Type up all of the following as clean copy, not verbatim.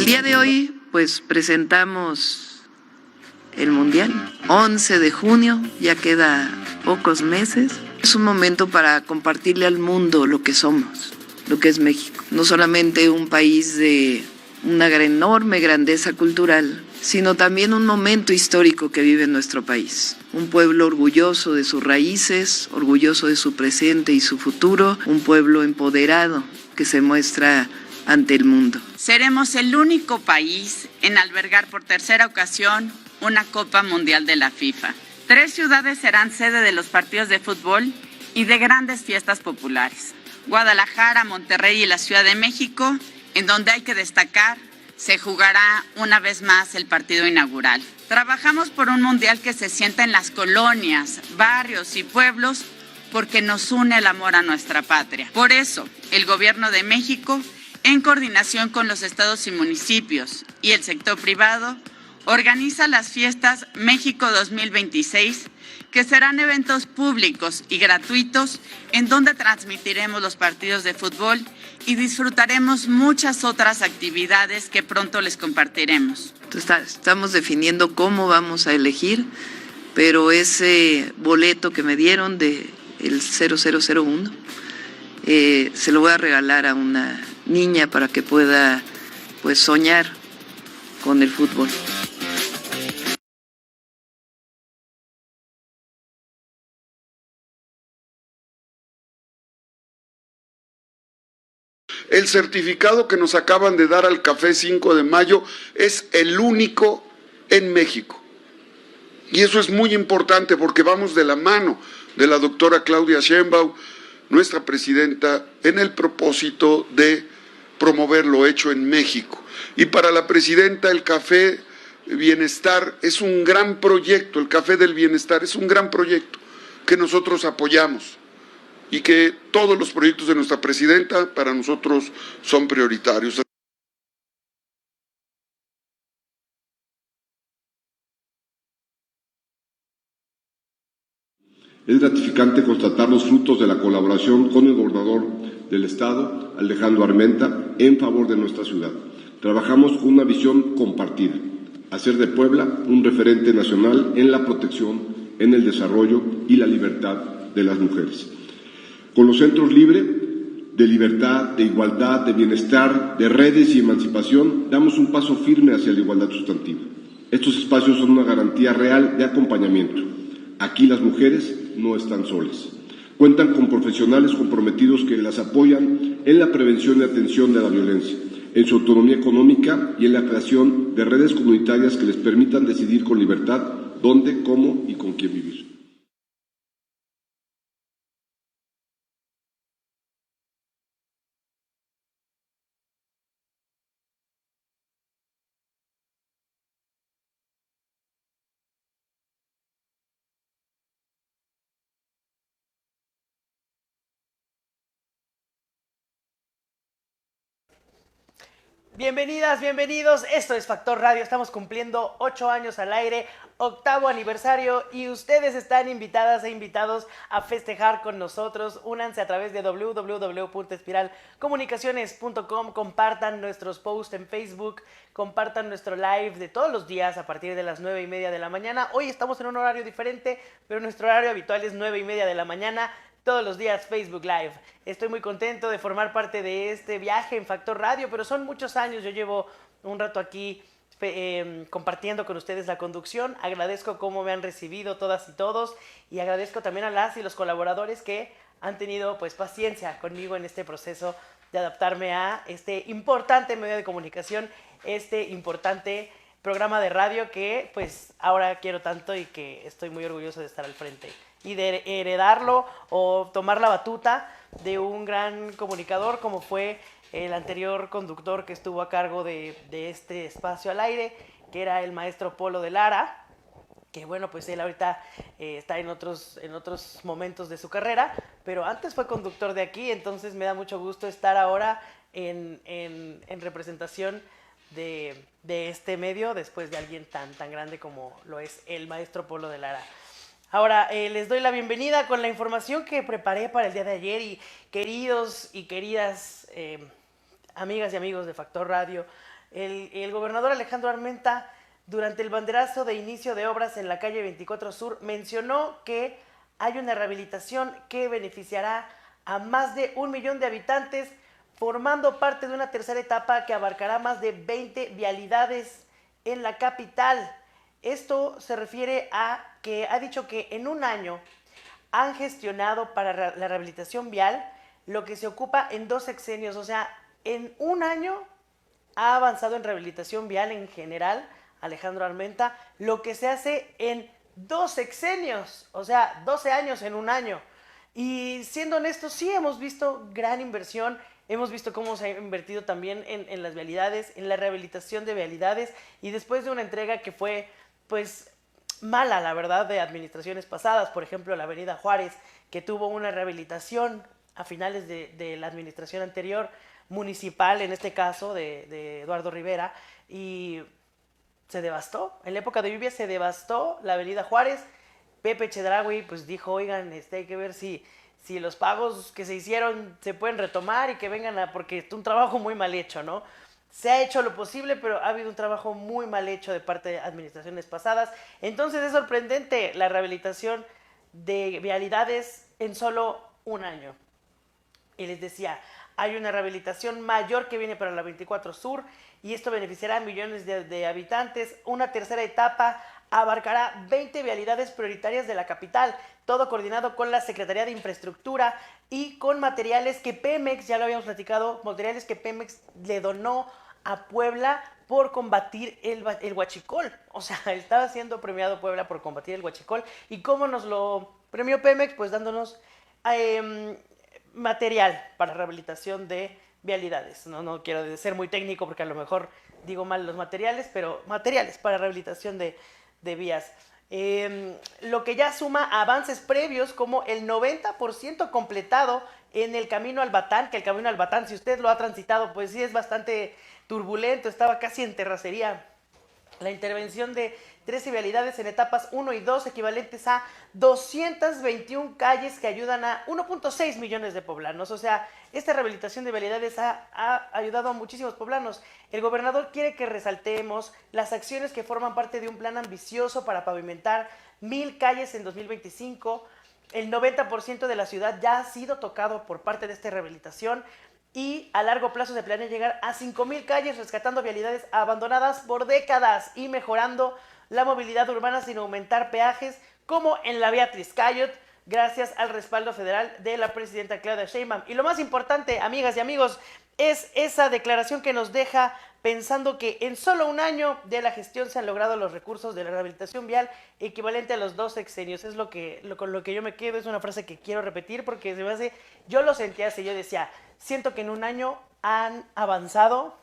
El día de hoy, pues presentamos el Mundial, 11 de junio, ya queda pocos meses. Es un momento para compartirle al mundo lo que somos, lo que es México. No solamente un país de una enorme grandeza cultural, sino también un momento histórico que vive nuestro país. Un pueblo orgulloso de sus raíces, orgulloso de su presente y su futuro, un pueblo empoderado que se muestra ante el mundo. Seremos el único país en albergar por tercera ocasión una Copa Mundial de la FIFA. 3 ciudades serán sede de los partidos de fútbol y de grandes fiestas populares. Guadalajara, Monterrey y la Ciudad de México, en donde hay que destacar, se jugará una vez más el partido inaugural. Trabajamos por un mundial que se sienta en las colonias, barrios y pueblos porque nos une el amor a nuestra patria. Por eso, el Gobierno de México, en coordinación con los estados y municipios y el sector privado, organiza las fiestas México 2026, que serán eventos públicos y gratuitos en donde transmitiremos los partidos de fútbol y disfrutaremos muchas otras actividades que pronto les compartiremos. Estamos definiendo cómo vamos a elegir, pero ese boleto que me dieron de el 0001 se lo voy a regalar a una niña para que pueda pues soñar con el fútbol. El certificado que nos acaban de dar al Café 5 de Mayo es el único en México. Y eso es muy importante porque vamos de la mano de la doctora Claudia Sheinbaum, nuestra presidenta, en el propósito de promover lo hecho en México. Y para la presidenta el Café Bienestar es un gran proyecto, el Café del Bienestar es un gran proyecto que nosotros apoyamos. Y que todos los proyectos de nuestra presidenta para nosotros son prioritarios. Es gratificante constatar los frutos de la colaboración con el gobernador del estado, Alejandro Armenta, en favor de nuestra ciudad. Trabajamos con una visión compartida, hacer de Puebla un referente nacional en la protección, en el desarrollo y la libertad de las mujeres. Con los centros libres de libertad, de igualdad, de bienestar, de redes y emancipación, damos un paso firme hacia la igualdad sustantiva. Estos espacios son una garantía real de acompañamiento. Aquí las mujeres no están solas. Cuentan con profesionales comprometidos que las apoyan en la prevención y atención de la violencia, en su autonomía económica y en la creación de redes comunitarias que les permitan decidir con libertad dónde, cómo y con quién vivir. Bienvenidas, bienvenidos, esto es Factor Radio, estamos cumpliendo 8 años al aire, 8º aniversario y ustedes están invitadas e invitados a festejar con nosotros. Únanse a través de www.espiralcomunicaciones.com, compartan nuestros posts en Facebook, compartan nuestro live de todos los días a partir de las 9:30 de la mañana. Hoy estamos en un horario diferente, pero nuestro horario habitual es 9:30 de la mañana. Todos los días Facebook Live. Estoy muy contento de formar parte de este viaje en Factor Radio, pero son muchos años. Yo llevo un rato aquí compartiendo con ustedes la conducción. Agradezco cómo me han recibido todas y todos y agradezco también a las y los colaboradores que han tenido pues paciencia conmigo en este proceso de adaptarme a este importante medio de comunicación, este importante programa de radio que pues ahora quiero tanto y que estoy muy orgulloso de estar al frente y de heredarlo o tomar la batuta de un gran comunicador como fue el anterior conductor que estuvo a cargo de este espacio al aire, que era el maestro Polo de Lara, que bueno, pues él ahorita está en otros momentos de su carrera, pero antes fue conductor de aquí, entonces me da mucho gusto estar ahora en representación de este medio después de alguien tan grande como lo es el maestro Polo de Lara. Ahora les doy la bienvenida con la información que preparé para el día de ayer y queridos y queridas amigas y amigos de Factor Radio, El gobernador Alejandro Armenta, durante el banderazo de inicio de obras en la calle 24 Sur, mencionó que hay una rehabilitación que beneficiará a más de 1 millón de habitantes, formando parte de una tercera etapa que abarcará más de 20 vialidades en la capital. Esto se refiere a que ha dicho que en un año han gestionado para la rehabilitación vial lo que se ocupa en 2 sexenios. O sea, en un año ha avanzado en rehabilitación vial en general Alejandro Armenta lo que se hace en 2 sexenios, o sea, 12 años en un año. Y siendo honestos, sí hemos visto gran inversión, hemos visto cómo se ha invertido también en las vialidades, en la rehabilitación de vialidades, y después de una entrega que fue, pues, mala, la verdad, de administraciones pasadas, por ejemplo, la avenida Juárez, que tuvo una rehabilitación a finales de la administración anterior, municipal, en este caso, de Eduardo Rivera, y se devastó, en la época de lluvia se devastó la avenida Juárez. Pepe Chedraui pues dijo, oigan, hay que ver si los pagos que se hicieron se pueden retomar y que vengan porque es un trabajo muy mal hecho, ¿no? Se ha hecho lo posible, pero ha habido un trabajo muy mal hecho de parte de administraciones pasadas. Entonces es sorprendente la rehabilitación de vialidades en solo un año. Y les decía, hay una rehabilitación mayor que viene para la 24 Sur y esto beneficiará a millones de habitantes. Una tercera etapa abarcará 20 vialidades prioritarias de la capital, todo coordinado con la Secretaría de Infraestructura y con materiales que Pemex, ya lo habíamos platicado, materiales que Pemex le donó a Puebla por combatir el huachicol. O sea, estaba siendo premiado Puebla por combatir el huachicol. ¿Y cómo nos lo premió Pemex? Pues dándonos material para rehabilitación de vialidades. No quiero ser muy técnico porque a lo mejor digo mal los materiales, pero materiales para rehabilitación de vías. Lo que ya suma avances previos como el 90% completado en el camino al Batán, que el camino al Batán, si usted lo ha transitado, pues sí es bastante turbulento, estaba casi en terracería. La intervención de 13 vialidades en etapas 1 y 2, equivalentes a 221 calles que ayudan a 1.6 millones de poblanos. O sea, esta rehabilitación de vialidades ha ayudado a muchísimos poblanos. El gobernador quiere que resaltemos las acciones que forman parte de un plan ambicioso para pavimentar 1,000 calles en 2025. El 90% de la ciudad ya ha sido tocado por parte de esta rehabilitación. Y a largo plazo se planea llegar a 5,000 calles, rescatando vialidades abandonadas por décadas y mejorando la movilidad urbana sin aumentar peajes, como en la Beatriz Cayot, gracias al respaldo federal de la presidenta Claudia Sheinbaum. Y lo más importante, amigas y amigos, es esa declaración que nos deja pensando que en solo un año de la gestión se han logrado los recursos de la rehabilitación vial equivalente a los 2 sexenios. Es con lo que yo me quedo, es una frase que quiero repetir porque se me hace, yo lo sentía así, yo decía, siento que en un año han avanzado.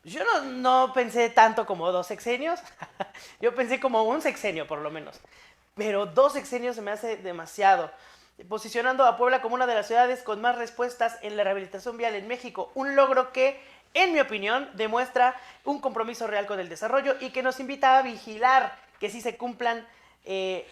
Yo no pensé tanto como 2 sexenios, yo pensé como un sexenio por lo menos, pero 2 sexenios se me hace demasiado, posicionando a Puebla como una de las ciudades con más respuestas en la rehabilitación vial en México, un logro que, en mi opinión, demuestra un compromiso real con el desarrollo y que nos invita a vigilar que sí se cumplan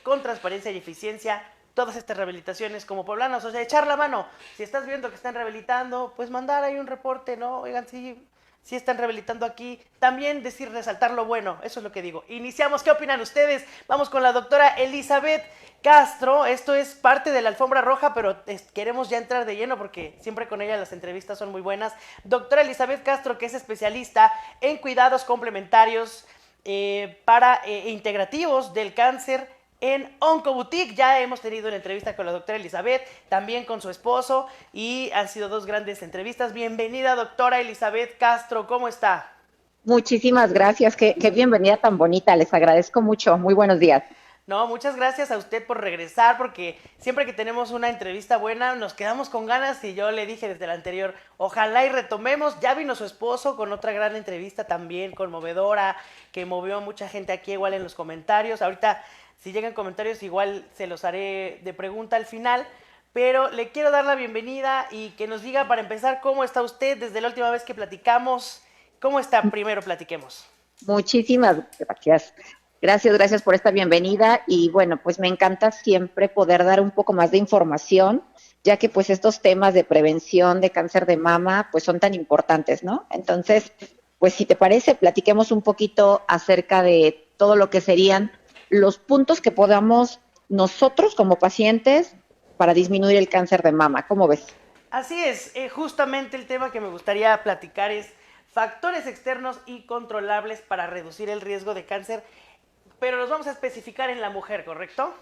con transparencia y eficiencia todas estas rehabilitaciones como poblanos. O sea, echar la mano, si estás viendo que están rehabilitando, pues mandar ahí un reporte, ¿no? Oigan, sí están rehabilitando aquí. También resaltar lo bueno, eso es lo que digo. Iniciamos, ¿qué opinan ustedes? Vamos con la doctora Elizabeth Castro. Esto es parte de la alfombra roja, pero queremos ya entrar de lleno porque siempre con ella las entrevistas son muy buenas. Doctora Elizabeth Castro, que es especialista en cuidados complementarios para integrativos del cáncer en Oncoboutique. Ya hemos tenido una entrevista con la doctora Elizabeth, también con su esposo, y han sido 2 grandes entrevistas. Bienvenida, doctora Elizabeth Castro, ¿cómo está? Muchísimas gracias, qué bienvenida tan bonita, les agradezco mucho, muy buenos días. No, muchas gracias a usted por regresar, porque siempre que tenemos una entrevista buena nos quedamos con ganas y yo le dije desde la anterior, ojalá y retomemos. Ya vino su esposo con otra gran entrevista también conmovedora, que movió a mucha gente aquí igual en los comentarios. Ahorita si llegan comentarios igual se los haré de pregunta al final, pero le quiero dar la bienvenida y que nos diga para empezar cómo está usted desde la última vez que platicamos. ¿Cómo está? Primero platiquemos. Muchísimas gracias. Gracias por esta bienvenida y bueno, pues me encanta siempre poder dar un poco más de información, ya que pues estos temas de prevención de cáncer de mama pues son tan importantes, ¿no? Entonces, pues si te parece, platiquemos un poquito acerca de todo lo que serían los puntos que podamos nosotros como pacientes para disminuir el cáncer de mama. ¿Cómo ves? Así es, justamente el tema que me gustaría platicar es factores externos y controlables para reducir el riesgo de cáncer, pero los vamos a especificar en la mujer, ¿correcto?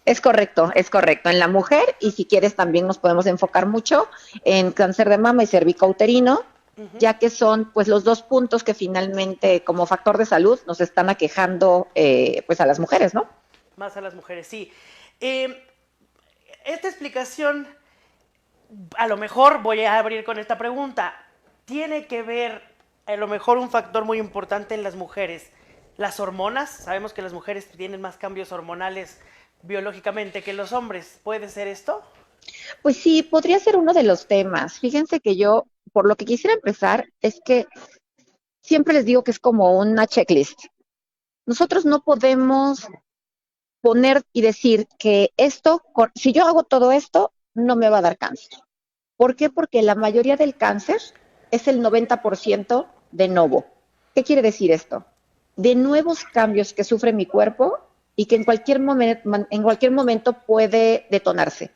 Es correcto, es correcto. En la mujer, y si quieres también nos podemos enfocar mucho en cáncer de mama y cervicouterino, ya que son pues los dos puntos que finalmente como factor de salud nos están aquejando pues a las mujeres, ¿no? Más a las mujeres, sí. Esta explicación, a lo mejor voy a abrir con esta pregunta, ¿tiene que ver a lo mejor un factor muy importante en las mujeres, las hormonas? Sabemos que las mujeres tienen más cambios hormonales biológicamente que los hombres. ¿Puede ser esto? Pues sí, podría ser uno de los temas. Fíjense que yo, por lo que quisiera empezar, es que siempre les digo que es como una checklist. Nosotros no podemos poner y decir que esto, si yo hago todo esto, no me va a dar cáncer. ¿Por qué? Porque la mayoría del cáncer es el 90% de novo. ¿Qué quiere decir esto? De nuevos cambios que sufre mi cuerpo y que en cualquier momento puede detonarse.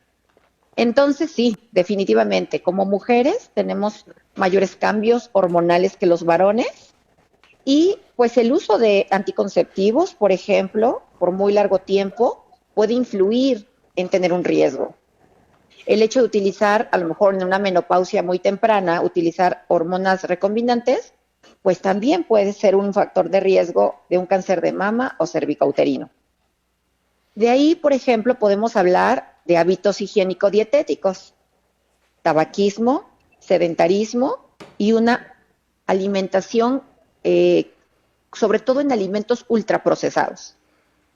Entonces sí, definitivamente, como mujeres tenemos mayores cambios hormonales que los varones y pues el uso de anticonceptivos, por ejemplo, por muy largo tiempo, puede influir en tener un riesgo. El hecho de utilizar, a lo mejor en una menopausia muy temprana, utilizar hormonas recombinantes, pues también puede ser un factor de riesgo de un cáncer de mama o cervicouterino. De ahí, por ejemplo, podemos hablar de hábitos higiénico-dietéticos, tabaquismo, sedentarismo y una alimentación, sobre todo en alimentos ultraprocesados.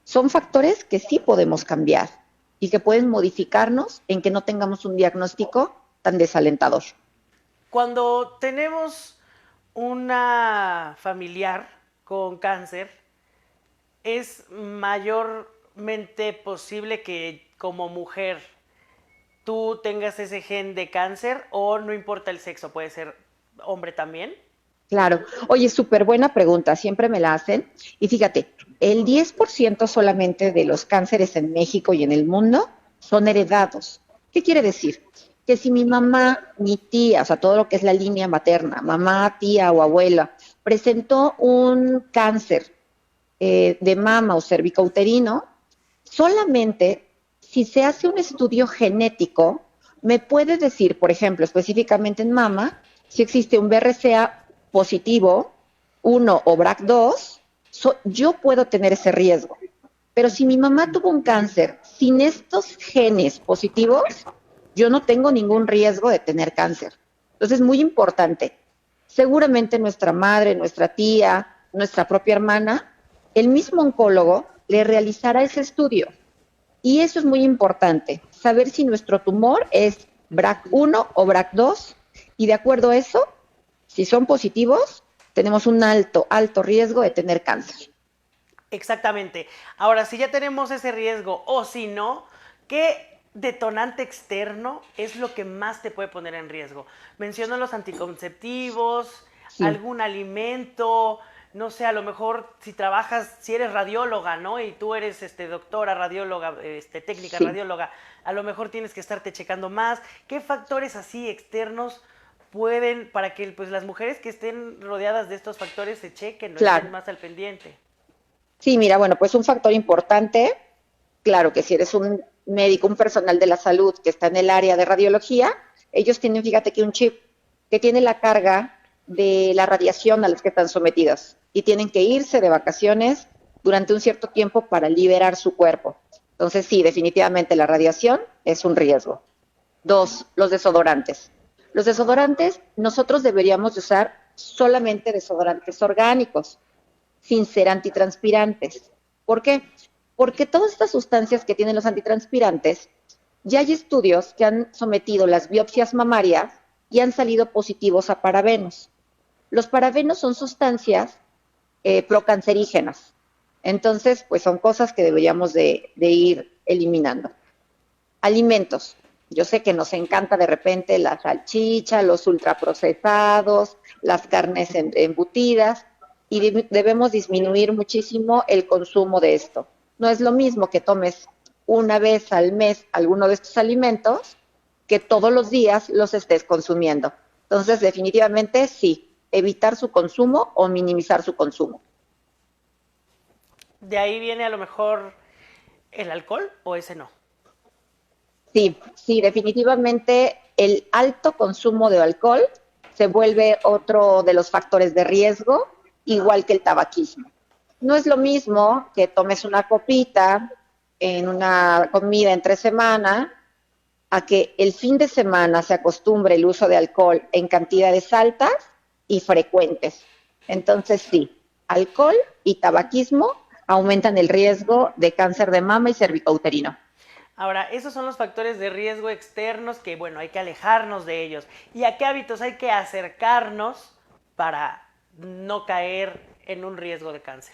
Son factores que sí podemos cambiar y que pueden modificarnos en que no tengamos un diagnóstico tan desalentador. Cuando tenemos una familiar con cáncer, es mayormente posible que como mujer tú tengas ese gen de cáncer, o no importa el sexo, puede ser hombre también. Claro. Oye, súper buena pregunta, siempre me la hacen. Y fíjate, el 10% solamente de los cánceres en México y en el mundo son heredados. ¿Qué quiere decir? Que si mi mamá, mi tía, o sea, todo lo que es la línea materna, mamá, tía o abuela, presentó un cáncer de mama o cervicouterino, solamente si se hace un estudio genético, me puede decir, por ejemplo, específicamente en mama, si existe un BRCA positivo, 1 o BRCA2, yo puedo tener ese riesgo. Pero si mi mamá tuvo un cáncer sin estos genes positivos, yo no tengo ningún riesgo de tener cáncer. Entonces es muy importante. Seguramente nuestra madre, nuestra tía, nuestra propia hermana, el mismo oncólogo le realizará ese estudio. Y eso es muy importante, saber si nuestro tumor es BRCA1 o BRCA2, y de acuerdo a eso, si son positivos, tenemos un alto riesgo de tener cáncer. Exactamente. Ahora, si ya tenemos ese riesgo o si no, ¿qué detonante externo es lo que más te puede poner en riesgo? Menciono los anticonceptivos, sí, algún alimento, no sé, a lo mejor si trabajas, si eres radióloga, ¿no? Y tú eres doctora, radióloga, técnica, sí, radióloga, a lo mejor tienes que estarte checando más. ¿Qué factores así externos pueden, para que pues las mujeres que estén rodeadas de estos factores se chequen, no, claro, estén más al pendiente? Sí, mira, bueno, pues un factor importante, claro que si eres un médico, un personal de la salud que está en el área de radiología, ellos tienen, fíjate que un chip que tiene la carga de la radiación a las que están sometidas y tienen que irse de vacaciones durante un cierto tiempo para liberar su cuerpo. Entonces sí, definitivamente la radiación es un riesgo. 2, los desodorantes. Los desodorantes, nosotros deberíamos de usar solamente desodorantes orgánicos, sin ser antitranspirantes. ¿Por qué? Porque todas estas sustancias que tienen los antitranspirantes, ya hay estudios que han sometido las biopsias mamarias y han salido positivos a parabenos. Los parabenos son sustancias procancerígenas. Entonces, pues son cosas que deberíamos de ir eliminando. Alimentos. Yo sé que nos encanta de repente la salchicha, los ultraprocesados, las carnes embutidas, y debemos disminuir muchísimo el consumo de esto. No es lo mismo que tomes una vez al mes alguno de estos alimentos que todos los días los estés consumiendo. Entonces, definitivamente sí, evitar su consumo o minimizar su consumo. ¿De ahí viene a lo mejor el alcohol o ese no? Sí, sí, definitivamente el alto consumo de alcohol se vuelve otro de los factores de riesgo, igual que el tabaquismo. No es lo mismo que tomes una copita en una comida entre semana a que el fin de semana se acostumbre el uso de alcohol en cantidades altas y frecuentes. Entonces sí, alcohol y tabaquismo aumentan el riesgo de cáncer de mama y cervicouterino. Ahora, esos son los factores de riesgo externos que, bueno, hay que alejarnos de ellos. ¿Y a qué hábitos hay que acercarnos para no caer en un riesgo de cáncer?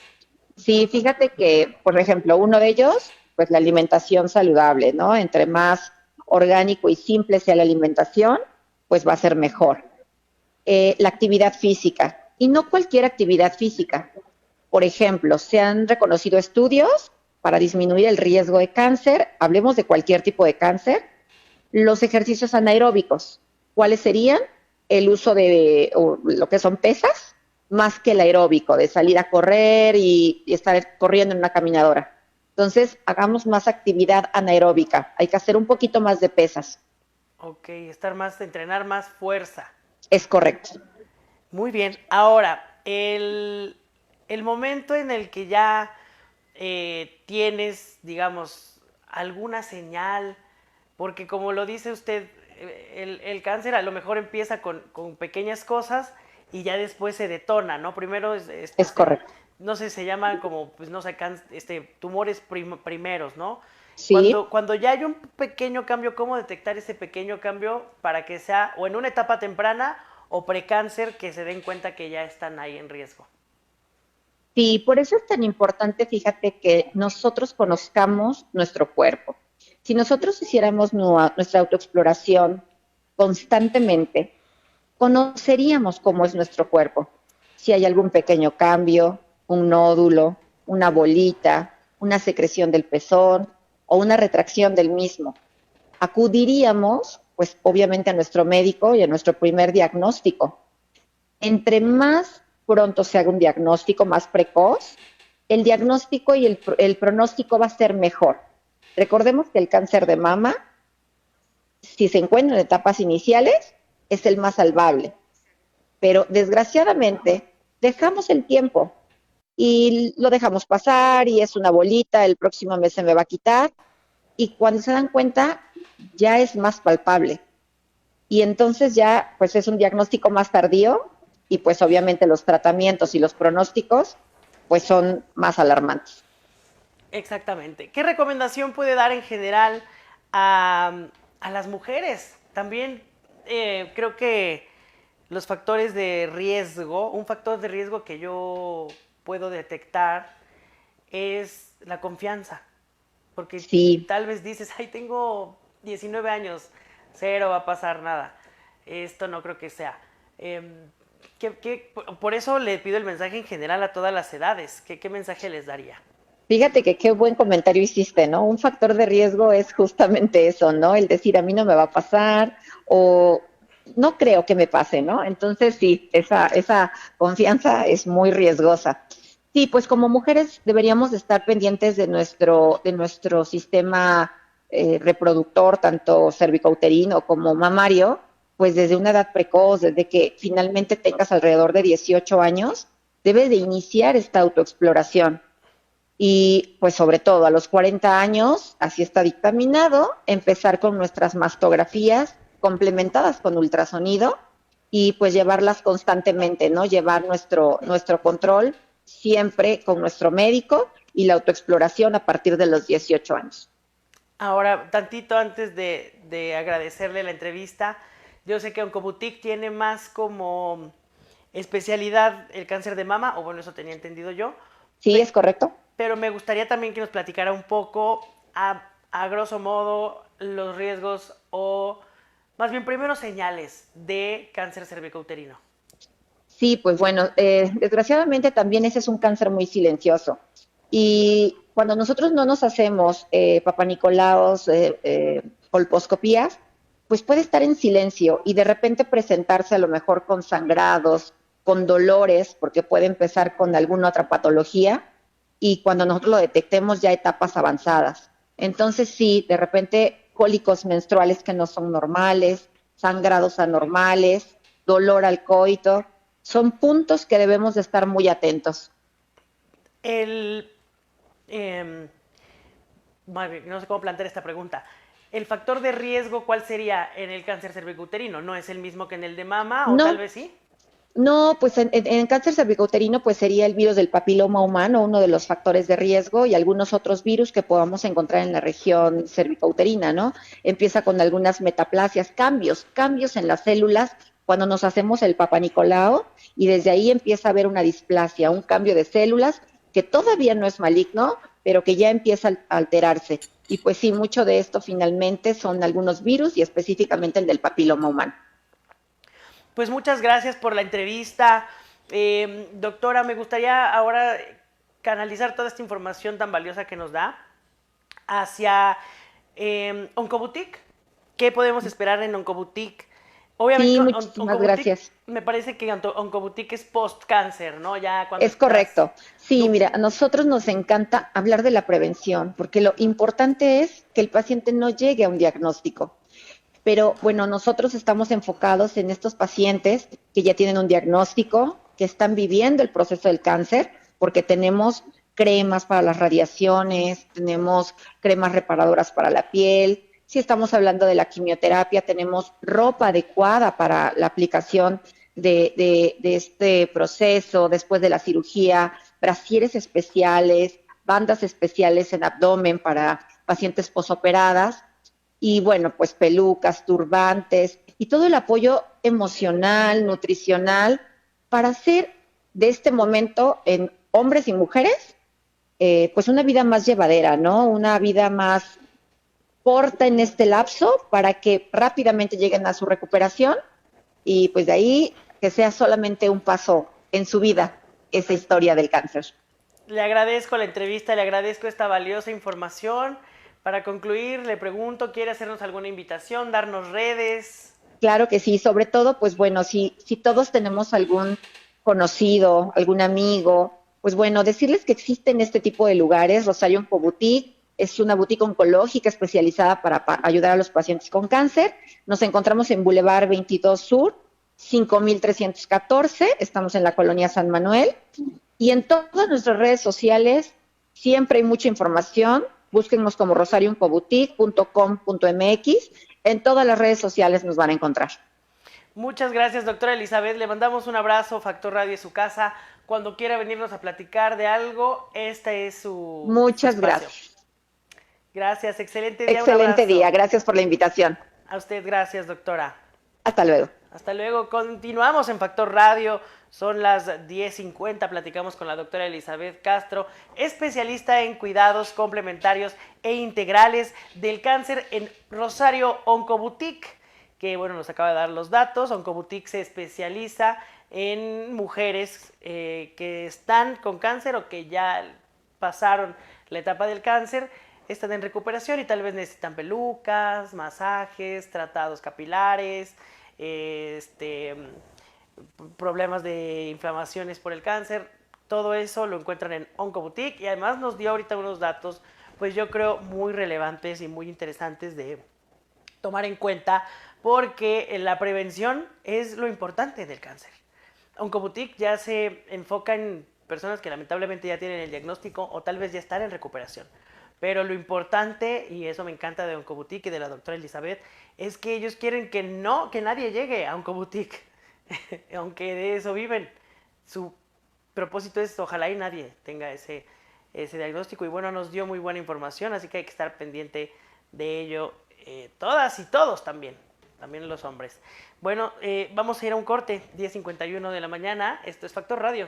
Sí, fíjate que, por ejemplo, uno de ellos, pues la alimentación saludable, ¿no? Entre más orgánico y simple sea la alimentación, pues va a ser mejor. La actividad física, y no cualquier actividad física. Por ejemplo, se han reconocido estudios para disminuir el riesgo de cáncer, hablemos de cualquier tipo de cáncer, los ejercicios anaeróbicos. ¿Cuáles serían? El uso de lo que son pesas, más que el aeróbico, de salir a correr y estar corriendo en una caminadora. Entonces, hagamos más actividad anaeróbica. Hay que hacer un poquito más de pesas. Ok, entrenar más fuerza. Es correcto. Muy bien. Ahora, el momento en el que ya tienes, digamos, alguna señal, porque como lo dice usted, el cáncer a lo mejor empieza con pequeñas cosas y ya después se detona, ¿no? Primero Es correcto. no sé, se llaman como, pues no sé, tumores primeros, ¿no? Sí. Cuando ya hay un pequeño cambio, ¿cómo detectar ese pequeño cambio para que sea o en una etapa temprana o precáncer que se den cuenta que ya están ahí en riesgo? Sí, por eso es tan importante, fíjate, que nosotros conozcamos nuestro cuerpo. Si nosotros hiciéramos nuestra autoexploración constantemente, conoceríamos cómo es nuestro cuerpo. Si hay algún pequeño cambio, un nódulo, una bolita, una secreción del pezón o una retracción del mismo. Acudiríamos, pues obviamente a nuestro médico y a nuestro primer diagnóstico. Entre más pronto se haga un diagnóstico más precoz, el diagnóstico y el pronóstico va a ser mejor. Recordemos que el cáncer de mama, si se encuentra en etapas iniciales, es el más salvable. Pero desgraciadamente dejamos el tiempo y lo dejamos pasar y es una bolita, el próximo mes se me va a quitar y cuando se dan cuenta ya es más palpable. Y entonces ya pues es un diagnóstico más tardío y pues obviamente los tratamientos y los pronósticos pues son más alarmantes. Exactamente. ¿Qué recomendación puede dar en general a las mujeres? También creo que los factores de riesgo, un factor de riesgo que yo puedo detectar es la confianza. Porque Sí, tal vez dices, ay, tengo 19 años, cero va a pasar nada. Esto no creo que sea. Por eso le pido el mensaje en general a todas las edades. ¿Qué mensaje les daría? fíjate que qué buen comentario hiciste, ¿no? Un factor de riesgo es justamente eso, ¿no? El decir a mí no me va a pasar o no creo que me pase, ¿no? Entonces sí, esa confianza es muy riesgosa. Sí, pues como mujeres deberíamos estar pendientes de nuestro sistema reproductor, tanto cervicouterino como mamario, pues desde una edad precoz, desde que finalmente tengas alrededor de 18 años, debes de iniciar esta autoexploración. Y pues sobre todo a los 40 años, así está dictaminado, empezar con nuestras mastografías complementadas con ultrasonido y pues llevarlas constantemente, ¿no? Llevar nuestro control siempre con nuestro médico y la autoexploración a partir de los 18 años. Ahora, tantito antes de agradecerle la entrevista, yo sé que Oncoboutique tiene más como especialidad el cáncer de mama, o bueno, eso tenía entendido yo, ¿Sí es correcto? pero me gustaría también que nos platicara un poco, a grosso modo, los riesgos o más bien primero señales de cáncer cervicouterino? Sí, pues bueno, desgraciadamente también ese es un cáncer muy silencioso. Y cuando nosotros no nos hacemos papanicolaos, colposcopías, pues puede estar en silencio y de repente presentarse a lo mejor con sangrados, con dolores, porque puede empezar con alguna otra patología y cuando nosotros lo detectemos ya etapas avanzadas. Entonces sí, de repente cólicos menstruales que no son normales, sangrados anormales, dolor al coito, son puntos que debemos de estar muy atentos. El, em, no sé cómo plantear esta pregunta. ¿El factor de riesgo cuál sería en el cáncer cervicouterino? ¿No es el mismo que en el de mama o tal No, vez sí? no, pues en cáncer cervicouterino pues sería el virus del papiloma humano, uno de los factores de riesgo y algunos otros virus que podamos encontrar en la región cervicouterina, ¿no? Empieza con algunas metaplasias, cambios en las células cuando nos hacemos el papanicolao y desde ahí empieza a haber una displasia, un cambio de células que todavía no es maligno, pero que ya empieza a alterarse. Y pues sí, mucho de esto finalmente son algunos virus y específicamente el del papiloma humano. Pues muchas gracias por la entrevista. Doctora, me gustaría ahora canalizar toda esta información tan valiosa que nos da hacia Oncoboutique. ¿Qué podemos esperar en Oncoboutique? Obviamente, Sí, muchísimas Oncoboutique, gracias. me parece que Oncoboutique es post-cáncer, ¿no? Ya cuando Es estás... correcto. Sí, tú- mira, a nosotros nos encanta hablar de la prevención, porque lo importante es que el paciente no llegue a un diagnóstico. Pero bueno, nosotros estamos enfocados en estos pacientes que ya tienen un diagnóstico, que están viviendo el proceso del cáncer, porque tenemos cremas para las radiaciones, tenemos cremas reparadoras para la piel. Si estamos hablando de la quimioterapia, tenemos ropa adecuada para la aplicación de este proceso después de la cirugía, brasieres especiales, bandas especiales en abdomen para pacientes posoperadas y bueno, pues pelucas, turbantes y todo el apoyo emocional, nutricional para hacer de este momento en hombres y mujeres pues una vida más llevadera, ¿no? Una vida más corta en este lapso para que rápidamente lleguen a su recuperación y pues de ahí que sea solamente un paso en su vida esa historia del cáncer. Le agradezco la entrevista, le agradezco esta valiosa información. Para concluir, le pregunto, ¿quiere hacernos alguna invitación, darnos redes? Claro que sí, sobre todo, pues bueno, si todos tenemos algún conocido, algún amigo, pues bueno, decirles que existen este tipo de lugares. Rosario Oncoboutique es una boutique oncológica especializada para ayudar a los pacientes con cáncer. Nos encontramos en Boulevard 22 Sur, 5314, estamos en la colonia San Manuel. Y en todas nuestras redes sociales siempre hay mucha información. Búsquenos como rosarioncoboutique.com.mx. En todas las redes sociales nos van a encontrar. Muchas gracias, doctora Elizabeth. Le mandamos un abrazo. Factor Radio es su casa. Cuando quiera venirnos a platicar de algo, este es su Muchas espacio. gracias. Gracias, excelente día. Un Excelente abrazo. día. Gracias por la invitación. A usted, gracias, doctora. Hasta luego. Hasta luego. Continuamos en Factor Radio. Son las 10:50. Platicamos con la doctora Elizabeth Castro, especialista en cuidados complementarios e integrales del cáncer en Rosario Oncoboutique, que bueno, nos acaba de dar los datos. Oncoboutique se especializa en mujeres que están con cáncer o que ya pasaron la etapa del cáncer, están en recuperación y tal vez necesitan pelucas, masajes, tratados capilares, problemas de inflamaciones por el cáncer. Todo eso lo encuentran en Oncoboutique y además nos dio ahorita unos datos, pues yo creo muy relevantes y muy interesantes de tomar en cuenta, porque la prevención es lo importante del cáncer. Oncoboutique ya se enfoca en personas que lamentablemente ya tienen el diagnóstico o tal vez ya están en recuperación. Pero lo importante, y eso me encanta de Oncoboutique y de la doctora Elizabeth, es que ellos quieren que nadie llegue a Oncoboutique, aunque de eso viven. Su propósito es ojalá y nadie tenga ese diagnóstico. Y bueno, nos dio muy buena información, así que hay que estar pendiente de ello, todas y todos también los hombres. Bueno, vamos a ir a un corte, 10:51 de la mañana. Esto es Factor Radio.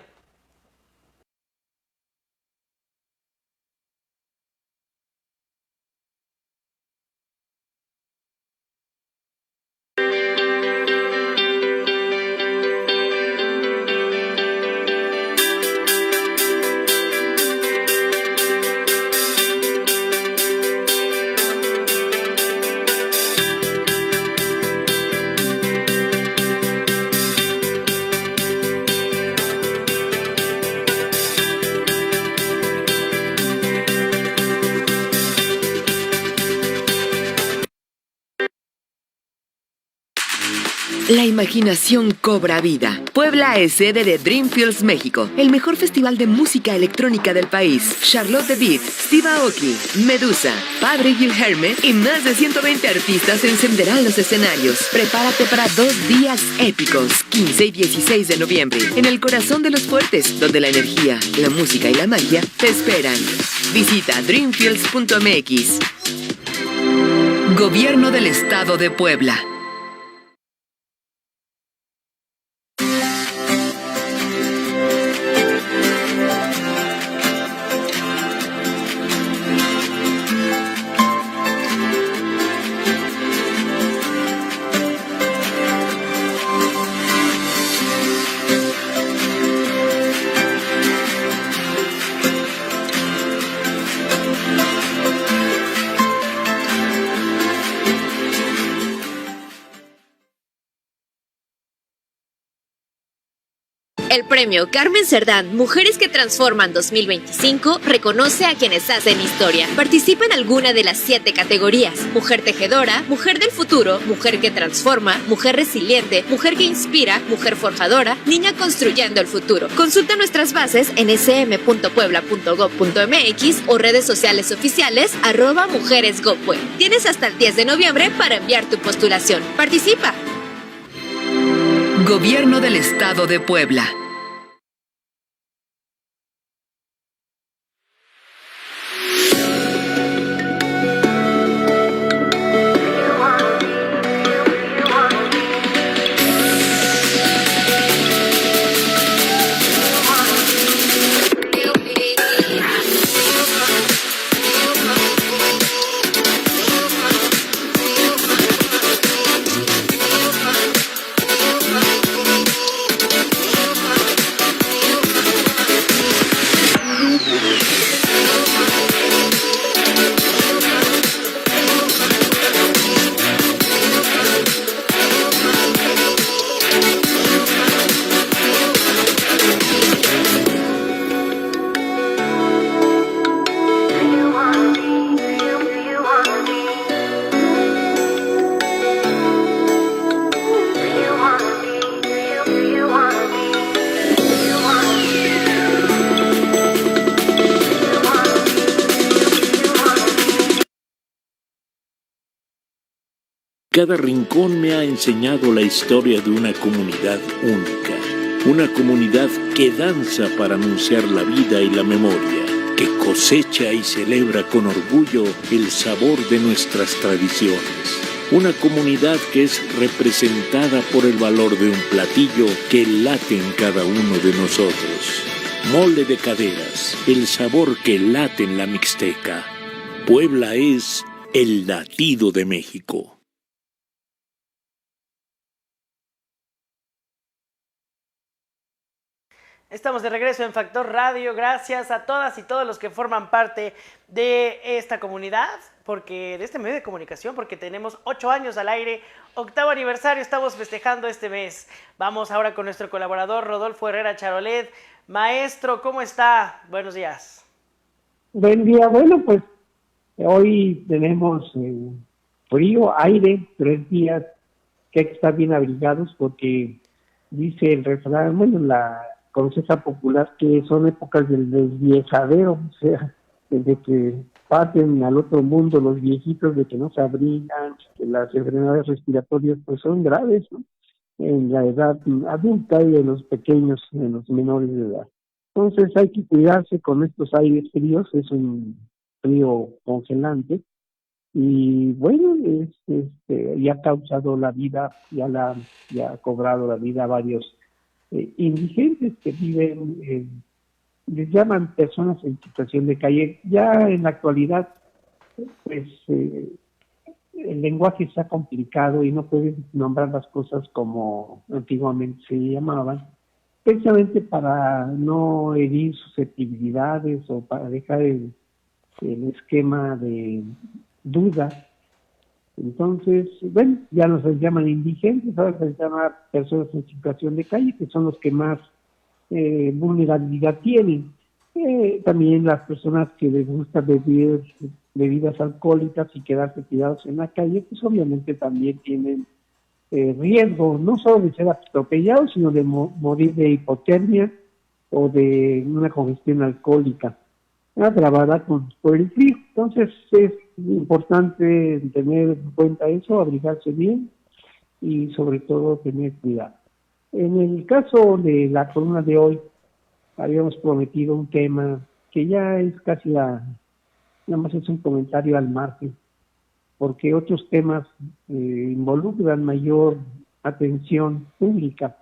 La imaginación cobra vida. Puebla es sede de Dreamfields México, el mejor festival de música electrónica del país. Charlotte de Witt, Steve Aoki, Medusa, Padre Guilherme y más de 120 artistas encenderán los escenarios. Prepárate para 2 días épicos, 15 y 16 de noviembre, en el corazón de los fuertes, donde la energía, la música y la magia te esperan. Visita dreamfields.mx. Gobierno del Estado de Puebla. El premio Carmen Cerdán Mujeres que Transforman 2025 reconoce a quienes hacen historia. Participa en alguna de las 7 categorías: Mujer Tejedora, Mujer del Futuro, Mujer que Transforma, Mujer Resiliente, Mujer que Inspira, Mujer Forjadora, Niña Construyendo el Futuro. Consulta nuestras bases en sm.puebla.gov.mx o redes sociales oficiales @mujeresgopue. Tienes hasta el 10 de noviembre para enviar tu postulación. ¡Participa! Gobierno del Estado de Puebla. Cada rincón me ha enseñado la historia de una comunidad única, una comunidad que danza para anunciar la vida y la memoria, que cosecha y celebra con orgullo el sabor de nuestras tradiciones. Una comunidad que es representada por el valor de un platillo que late en cada uno de nosotros. Mole de caderas, el sabor que late en la Mixteca. Puebla es el latido de México. Estamos de regreso en Factor Radio. Gracias a todas y todos los que forman parte de esta comunidad, de este medio de comunicación, porque tenemos 8 años al aire, 8º aniversario, estamos festejando este mes. Vamos ahora con nuestro colaborador Rodolfo Herrera Charolet. Maestro, ¿cómo está? Buenos días. Buen día. Bueno, pues hoy tenemos frío, aire, 3 días que hay que estar bien abrigados porque dice el refrán, la conciencia popular, que son épocas del desviejadero, o sea, desde que pasen al otro mundo los viejitos, de que no se abrigan, que las enfermedades respiratorias pues son graves, ¿no?, en la edad adulta y en los pequeños, en los menores de edad. Entonces hay que cuidarse con estos aires fríos, es un frío congelante, y bueno, ya ha causado la vida, ya ha cobrado la vida a varios indigentes que viven, les llaman personas en situación de calle. Ya en la actualidad, pues el lenguaje se ha complicado y no pueden nombrar las cosas como antiguamente se llamaban, precisamente para no herir susceptibilidades o para dejar el esquema de duda. Entonces, bueno, ya no se les llaman indigentes, ahora se les llama personas en situación de calle, que son los que más vulnerabilidad tienen. También las personas que les gusta beber bebidas alcohólicas y quedarse tirados en la calle, pues obviamente también tienen riesgo no solo de ser atropellado, sino de morir de hipotermia o de una congestión alcohólica agravada por el frío. Entonces es importante tener en cuenta eso, abrigarse bien y sobre todo tener cuidado. En el caso de la columna de hoy, habíamos prometido un tema que ya es casi nada más es un comentario al margen, porque otros temas involucran mayor atención pública.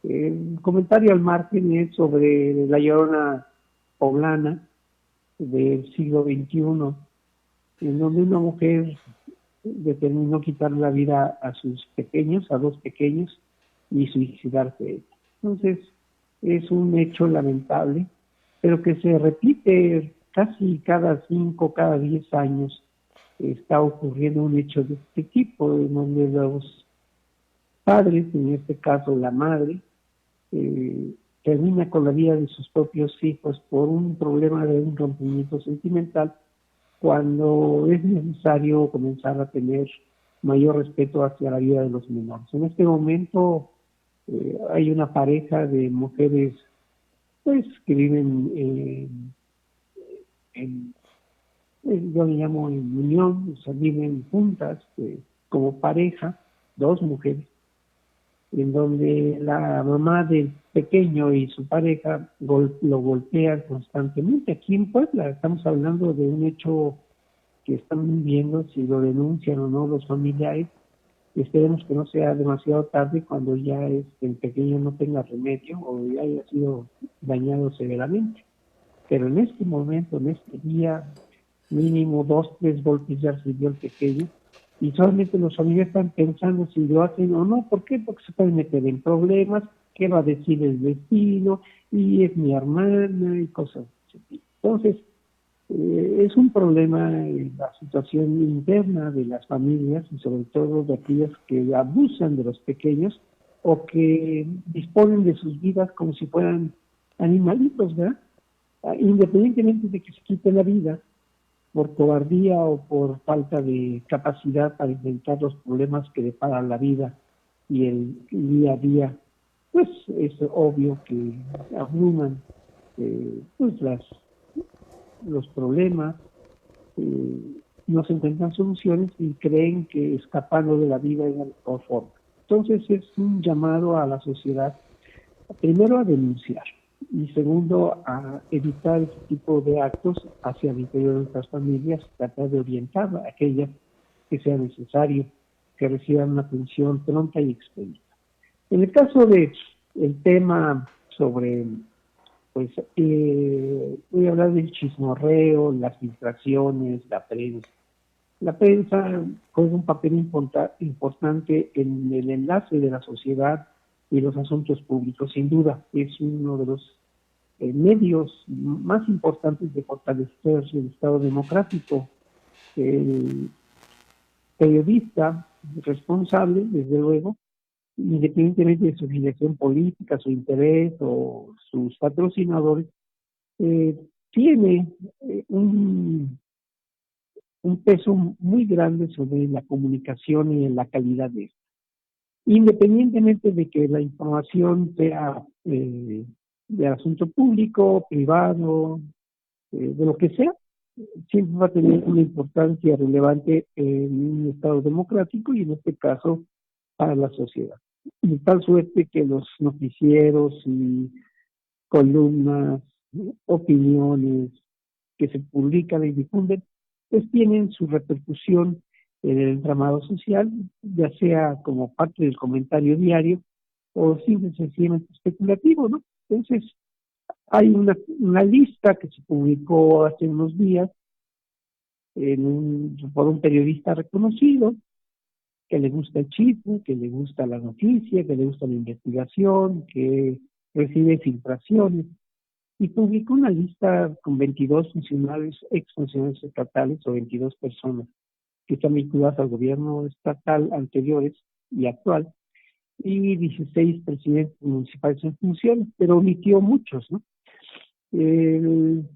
El comentario al margen es sobre la Llorona poblana del siglo XXI, en donde una mujer determinó quitarle la vida a sus pequeños, a dos pequeños, y suicidarse ella. Entonces, es un hecho lamentable, pero que se repite casi cada 5, cada 10 años. Está ocurriendo un hecho de este tipo, en donde los padres, en este caso la madre, termina con la vida de sus propios hijos por un problema de un rompimiento sentimental, cuando es necesario comenzar a tener mayor respeto hacia la vida de los menores. En este momento hay una pareja de mujeres pues que viven yo le llamo en unión, o sea, viven juntas como pareja, dos mujeres, en donde la mamá del pequeño y su pareja lo golpean constantemente. Aquí en Puebla estamos hablando de un hecho que están viendo si lo denuncian o no los familiares. Esperemos que no sea demasiado tarde cuando ya el pequeño no tenga remedio o ya haya sido dañado severamente. Pero en este momento, en este día, mínimo 2, 3 golpes ya recibió el pequeño, y solamente los familiares están pensando si lo hacen o no. ¿Por qué? Porque se pueden meter en problemas, qué va a decir el vecino, y es mi hermana, y cosas así. Entonces, es un problema la situación interna de las familias, y sobre todo de aquellas que abusan de los pequeños, o que disponen de sus vidas como si fueran animalitos, ¿verdad? Independientemente de que se quite la vida, por cobardía o por falta de capacidad para enfrentar los problemas que depara la vida y el día a día, pues es obvio que abruman pues los problemas, no se encuentran soluciones y creen que escapando de la vida es la mejor forma. Entonces es un llamado a la sociedad, primero a denunciar, y segundo, a evitar este tipo de actos hacia el interior de nuestras familias, tratar de orientar a aquellas que sea necesario que reciban una atención pronta y expedita. En el caso de el tema sobre, pues, voy a hablar del chismorreo, las filtraciones, la prensa. La prensa juega un papel importante en el enlace de la sociedad y los asuntos públicos. Sin duda, es uno de los medios más importantes de fortalecer el Estado democrático. El periodista responsable, desde luego, independientemente de su filiación política, su interés o sus patrocinadores, tiene un peso muy grande sobre la comunicación y en la calidad de esta. Independientemente de que la información sea de asunto público, privado, de lo que sea, siempre va a tener una importancia relevante en un Estado democrático y en este caso para la sociedad. De tal suerte que los noticieros y columnas, opiniones que se publican y difunden, pues tienen su repercusión en el entramado social, ya sea como parte del comentario diario o simple y sencillamente especulativo, ¿no? Entonces, hay una lista que se publicó hace unos días por un periodista reconocido, que le gusta el chisme, que le gusta la noticia, que le gusta la investigación, que recibe filtraciones, y publicó una lista con 22 funcionarios, exfuncionarios estatales, o 22 personas que están vinculadas al gobierno estatal anteriores y actual, y 16 presidentes municipales en funciones, pero omitió muchos, ¿no? En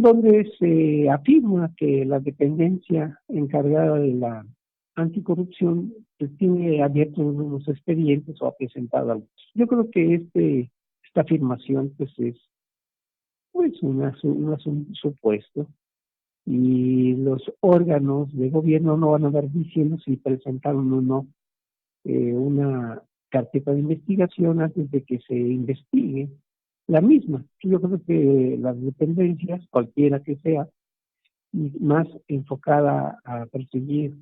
donde se afirma que la dependencia encargada de la Anticorrupción pues, tiene abiertos unos expedientes o ha presentado algunos. Yo creo que esta afirmación pues es pues un supuesto, y los órganos de gobierno no van a dar diciendo si presentaron o no una carpeta de investigación antes de que se investigue la misma. Yo creo que las dependencias, cualquiera que sea, y más enfocada a perseguir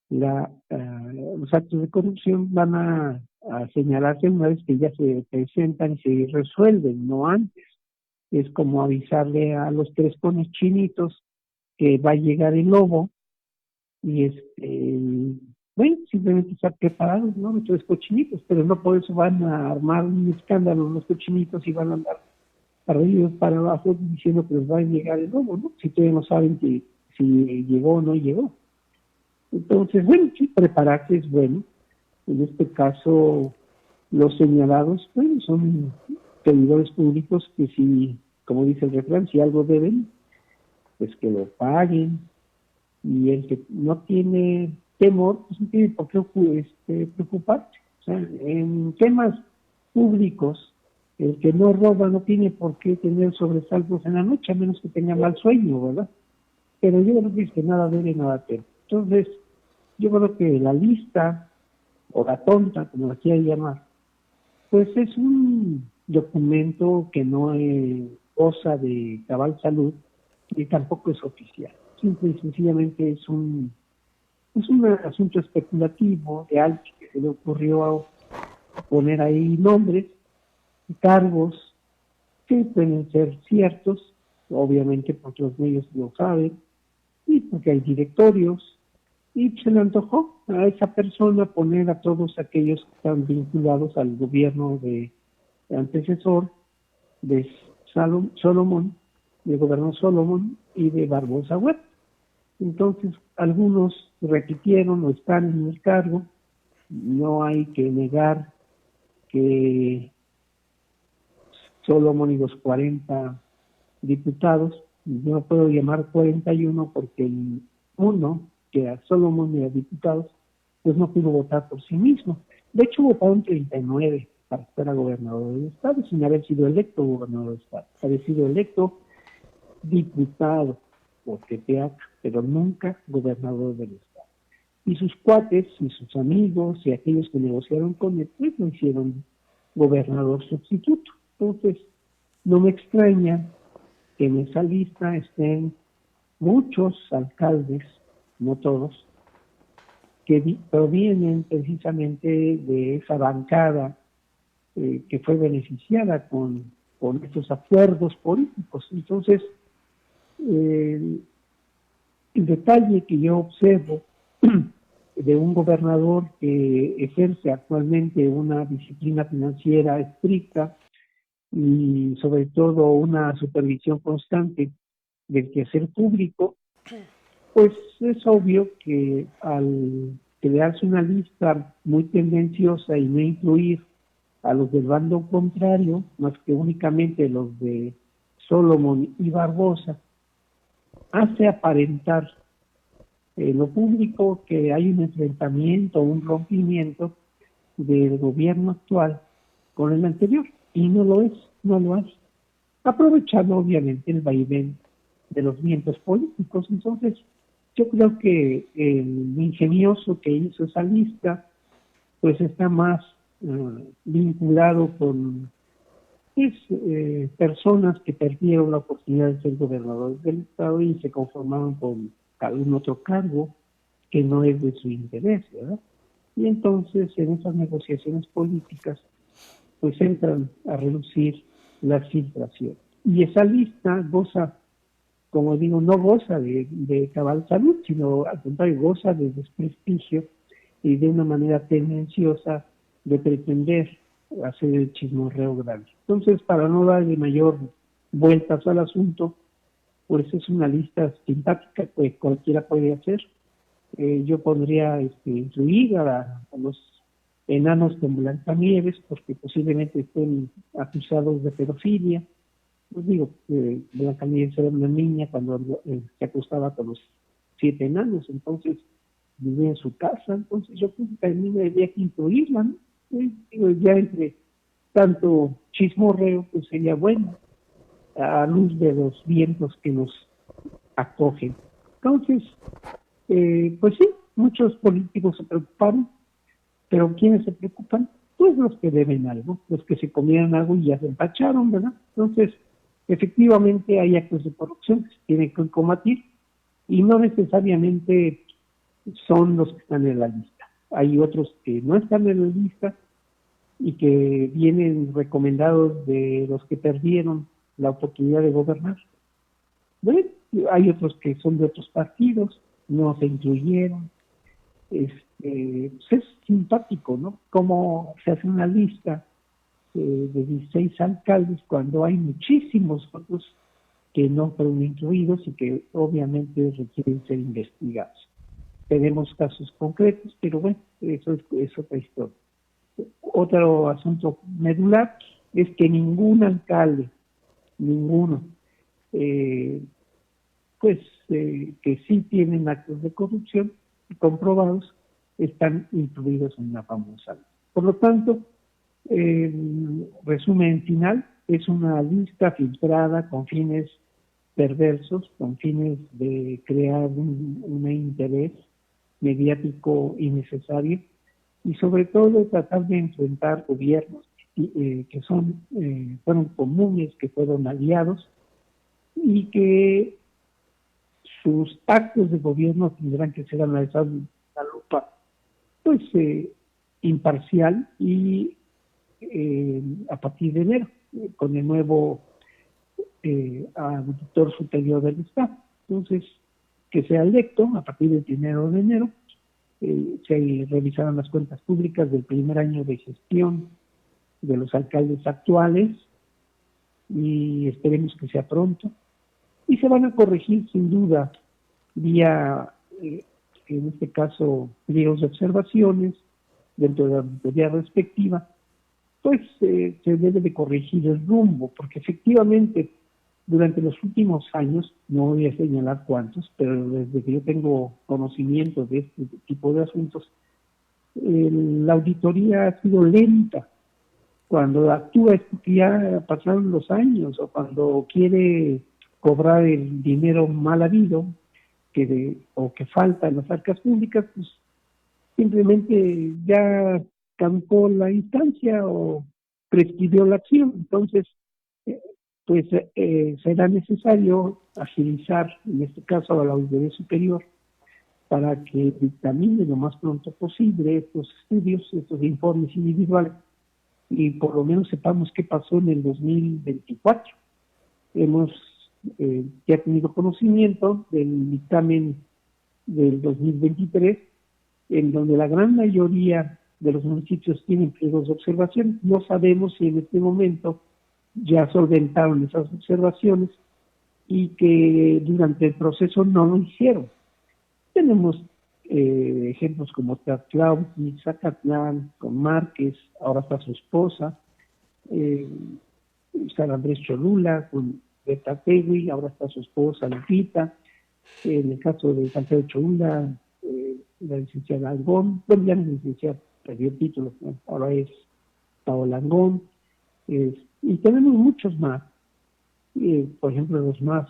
los actos de corrupción, van a señalarse una vez que ya se presentan y se resuelven, no antes. Es como avisarle a los 3 conos chinitos que va a llegar el lobo y bueno, simplemente estar preparados, ¿no? Los 3 cochinitos, pero no por eso van a armar un escándalo los cochinitos y van a andar para arriba para abajo diciendo que les va a llegar el lobo, ¿no? Si todavía no saben que si llegó o no llegó. Entonces, bueno, sí, prepararse es bueno. En este caso, los señalados, bueno, son servidores públicos que si, como dice el refrán, si algo deben, pues que lo paguen. Y el que no tiene temor, pues no tiene por qué preocuparse. O sea, en temas públicos, el que no roba no tiene por qué tener sobresaltos en la noche, a menos que tenga mal sueño, ¿verdad? Pero yo creo que es que nada debe, nada teme. Entonces, yo creo que la lista, o la tonta, como la quiera llamar, pues es un documento que no goza de cabal salud y tampoco es oficial. Simple y sencillamente es un asunto especulativo de alguien que se le ocurrió poner ahí nombres, cargos que pueden ser ciertos, obviamente porque los medios lo saben, y porque hay directorios, y se le antojó a esa persona poner a todos aquellos que están vinculados al gobierno de antecesor de Solomon, de gobernador Solomon y de Barbosa Huerta. Entonces, algunos repitieron o están en el cargo. No hay que negar que Solomon y los 40 diputados, yo no puedo llamar 41 porque el uno, que a Solomon era diputados, pues no pudo votar por sí mismo. De hecho, votaron 39 para que fuera gobernador del estado, sin haber sido electo gobernador del estado. Había sido electo diputado por Tepeaca, pero nunca gobernador del estado. Y sus cuates y sus amigos y aquellos que negociaron con él, pues lo hicieron gobernador sustituto. Entonces, no me extraña que en esa lista estén muchos alcaldes, no todos, que provienen precisamente de esa bancada que fue beneficiada con estos acuerdos políticos. Entonces, el detalle que yo observo de un gobernador que ejerce actualmente una disciplina financiera estricta y sobre todo una supervisión constante del quehacer público, pues es obvio que al crearse una lista muy tendenciosa y no incluir a los del bando contrario, más que únicamente los de Solomon y Barbosa, hace aparentar lo público que hay un enfrentamiento, un rompimiento del gobierno actual con el anterior, y no lo es, no lo hace, aprovechando obviamente el vaivén de los vientos políticos. Entonces, yo creo que el ingenioso que hizo esa lista, pues está más vinculado con personas que perdieron la oportunidad de ser gobernadores del estado y se conformaron con algún otro cargo que no es de su interés, ¿verdad? Y entonces en esas negociaciones políticas pues entran a reducir las filtraciones. Y esa lista goza, como digo, no goza de cabal salud, sino al contrario, goza de desprestigio y de una manera tendenciosa de pretender hacer el chismorreo grande. Entonces, para no darle mayor vueltas al asunto, pues es una lista simpática que cualquiera puede hacer. Yo pondría incluir a los enanos con Blancanieves, porque posiblemente estén acusados de pedofilia. Pues digo, Blancanieves era una niña cuando se acostaba con los 7 enanos, entonces vive en su casa, entonces yo creo que también habría que incluirla, ¿no? Digo, ya entre tanto chismorreo, pues sería bueno, a luz de los vientos que nos acogen. Entonces, pues sí, muchos políticos se preocuparon, pero ¿quiénes se preocupan? Pues los que deben algo, los que se comieron algo y ya se empacharon, ¿verdad? Entonces, efectivamente hay actos de corrupción que se tienen que combatir y no necesariamente son los que están en la lista. Hay otros que no están en la lista y que vienen recomendados de los que perdieron la oportunidad de gobernar. Bueno, hay otros que son de otros partidos, no se incluyeron. Pues es simpático, ¿no? Cómo se hace una lista de 16 alcaldes cuando hay muchísimos otros que no fueron incluidos y que obviamente requieren ser investigados. Tenemos casos concretos, pero bueno, eso es otra historia. Otro asunto medular es que ningún alcalde, ninguno, que sí tienen actos de corrupción comprobados, están incluidos en una famosa lista. Por lo tanto, resumen final, es una lista filtrada con fines perversos, con fines de crear un interés mediático innecesario y sobre todo tratar de enfrentar gobiernos que fueron comunes, que fueron aliados y que sus actos de gobierno tendrán que ser analizados en la lupa pues imparcial y a partir de enero con el nuevo auditor superior del Estado. Entonces, que sea electo a partir del 1 de enero, se revisarán las cuentas públicas del primer año de gestión de los alcaldes actuales y esperemos que sea pronto. Y se van a corregir sin duda vía, en este caso, pliegos de observaciones dentro de la auditoría respectiva, pues se debe de corregir el rumbo, porque efectivamente durante los últimos años, no voy a señalar cuántos, pero desde que yo tengo conocimiento de este tipo de asuntos, la auditoría ha sido lenta. Cuando actúa es porque ya pasaron los años, o cuando quiere cobrar el dinero mal habido o que falta en las arcas públicas, pues simplemente ya caducó la instancia o prescribió la acción. Entonces, pues será necesario agilizar, en este caso a la Auditoría Superior, para que dictamine lo más pronto posible estos estudios, estos informes individuales, y por lo menos sepamos qué pasó en el 2024. Hemos ya tenido conocimiento del dictamen del 2023, en donde la gran mayoría de los municipios tienen pliegos de observación. No sabemos si en este momento ya solventaron esas observaciones y que durante el proceso no lo hicieron. Tenemos ejemplos como Tlaxcala, Zacatlán, con Márquez, ahora está su esposa, San Andrés Cholula, con Betategui, ahora está su esposa Lupita, en el caso de San Pedro Cholula, la licenciada Angón, bueno, ya la licenciada perdió el título, ¿no? Ahora es Paola Angón, y tenemos muchos más. Por ejemplo, los más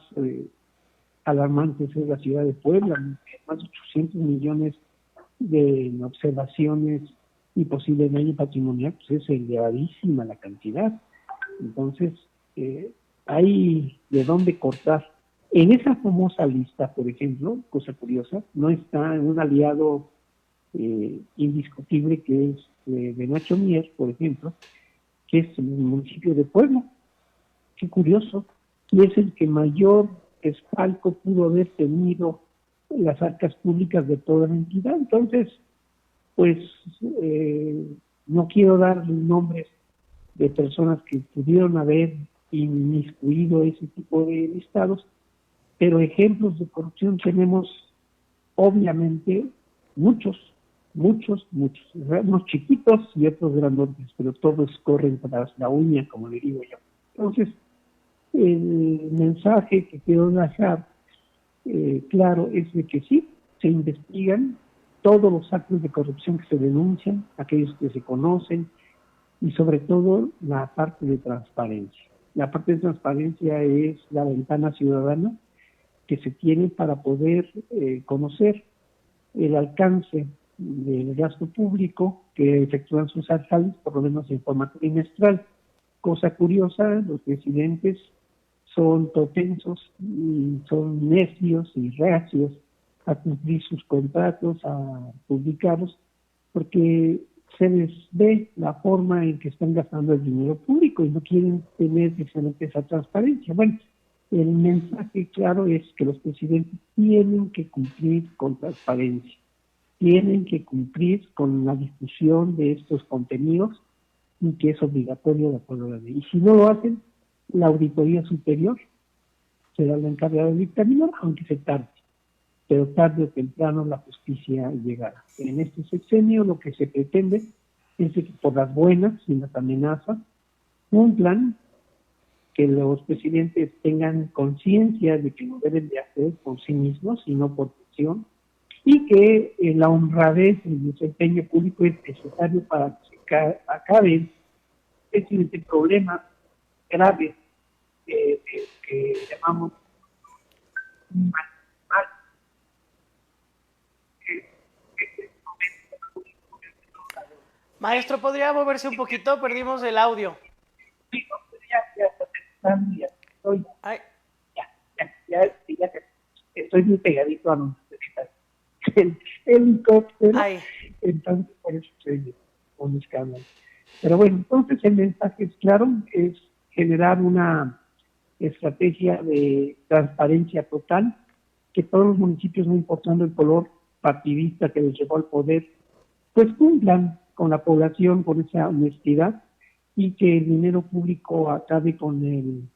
alarmantes es la ciudad de Puebla, más de 800 millones de observaciones y posible daño patrimonial, pues es elevadísima la cantidad. Entonces, hay de dónde cortar. En esa famosa lista, por ejemplo, cosa curiosa, no está un aliado indiscutible que es de Nacho Mier, por ejemplo, que es el municipio de Puebla. Qué curioso. Y es el que mayor esfalco pudo haber tenido las arcas públicas de toda la entidad. Entonces, pues, no quiero dar nombres de personas que pudieron haber inmiscuido ese tipo de listados, pero ejemplos de corrupción tenemos obviamente muchos, unos chiquitos y otros grandotes, pero todos corren tras la uña, como le digo yo. Entonces, el mensaje que quiero dejar claro es de que sí, se investigan, todos los actos de corrupción que se denuncian, aquellos que se conocen, y sobre todo la parte de transparencia. La parte de transparencia es la ventana ciudadana que se tiene para poder conocer el alcance del gasto público que efectúan sus alcaldes, por lo menos en forma trimestral. Cosa curiosa, los presidentes son propensos y son necios y reacios a cumplir sus contratos, a publicarlos, porque se les ve la forma en que están gastando el dinero público y no quieren tener precisamente esa transparencia. Bueno, el mensaje claro es que los presidentes tienen que cumplir con transparencia, tienen que cumplir con la difusión de estos contenidos y que es obligatorio de acuerdo a la ley. Y si no lo hacen, la auditoría superior será la encargada de dictaminar, aunque se tarde, pero tarde o temprano la justicia llegará. En este sexenio lo que se pretende es que por las buenas y las amenazas cumplan, que los presidentes tengan conciencia de que lo deben de hacer por sí mismos y no por presión, y que la honradez y el desempeño público es necesario para que se acaben este problema grave que llamamos mal. Maestro, ¿podría moverse un poquito? Perdimos el audio. Ya estoy muy pegadito a el helicóptero. Entonces, por eso estoy con escándalo. Pero bueno, entonces el mensaje es claro, es generar una estrategia de transparencia total, que todos los municipios, no importando el color partidista que les llevó al poder, pues cumplan con la población, con esa honestidad, y que el dinero público acabe con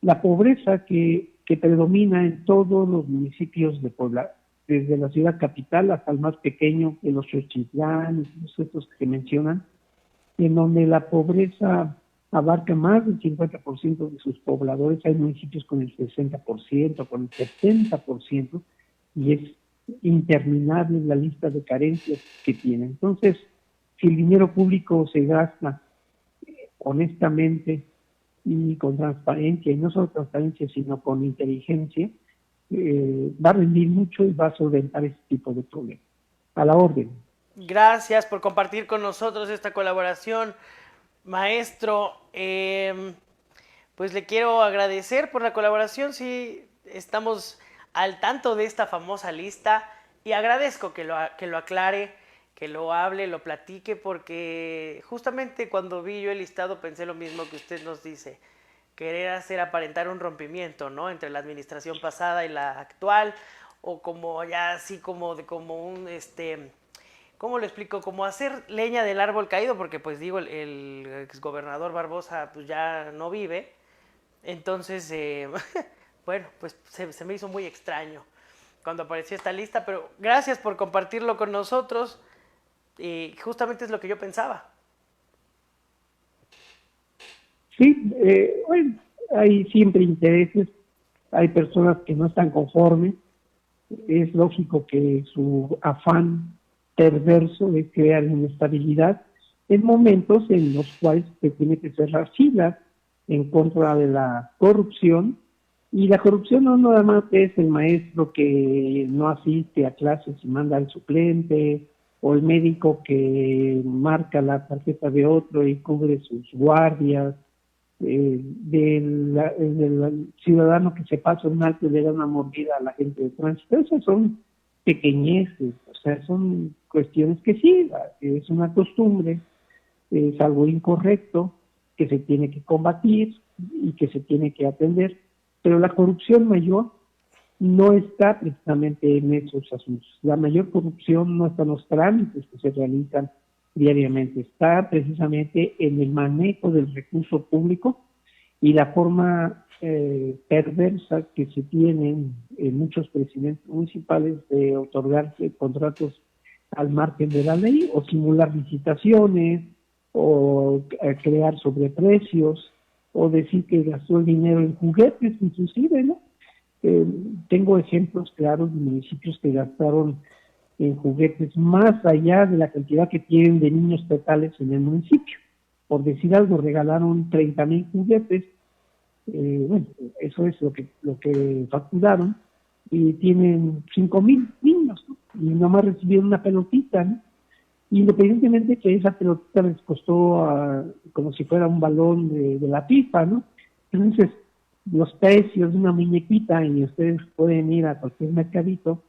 la pobreza que predomina en todos los municipios de Puebla, desde la ciudad capital hasta el más pequeño, de los Xochitlán, los estos que se mencionan, en donde la pobreza abarca más del 50% de sus pobladores. Hay municipios con el 60%, con el 70%, y es interminable la lista de carencias que tienen. Entonces, si el dinero público se gasta honestamente y con transparencia, y no solo transparencia, sino con inteligencia, va a rendir mucho y va a solventar ese tipo de problemas. A la orden. Gracias por compartir con nosotros esta colaboración, maestro. Pues le quiero agradecer por la colaboración. Sí, estamos al tanto de esta famosa lista y agradezco que lo aclare, que lo hable, lo platique, porque justamente cuando vi yo el listado pensé lo mismo que usted nos dice, querer hacer aparentar un rompimiento, ¿no?, entre la administración pasada y la actual, o como ya así como un ¿cómo lo explico? Como hacer leña del árbol caído, porque pues digo, el exgobernador Barbosa pues ya no vive, entonces bueno, pues se me hizo muy extraño cuando apareció esta lista, pero gracias por compartirlo con nosotros, y justamente es lo que yo pensaba. Sí, bueno, hay siempre intereses, hay personas que no están conformes, es lógico que su afán perverso es crear inestabilidad en momentos en los cuales se tiene que cerrar filas en contra de la corrupción. Y la corrupción no nada más es el maestro que no asiste a clases y manda al suplente, o el médico que marca la tarjeta de otro y cubre sus guardias, del ciudadano que se pasa un alto y le da una mordida a la gente de tránsito. Esas son pequeñeces, o sea, son cuestiones que sí, es una costumbre, es algo incorrecto que se tiene que combatir y que se tiene que atender, pero la corrupción mayor no está precisamente en esos asuntos. La mayor corrupción no está en los trámites que se realizan diariamente, está precisamente en el manejo del recurso público y la forma perversa que se tienen en muchos presidentes municipales de otorgarse contratos al margen de la ley, o simular licitaciones, o crear sobreprecios, o decir que gastó el dinero en juguetes inclusive, ¿no? Tengo ejemplos claros de municipios que gastaron en juguetes más allá de la cantidad que tienen de niños totales en el municipio. Por decir algo, regalaron 30,000 juguetes, bueno, eso es lo que facturaron, y tienen 5,000 niños, ¿no? Y nomás recibieron una pelotita, ¿no? Independientemente que esa pelotita les costó como si fuera un balón de la FIFA, ¿no? Entonces, los precios de una muñequita, y ustedes pueden ir a cualquier mercadito,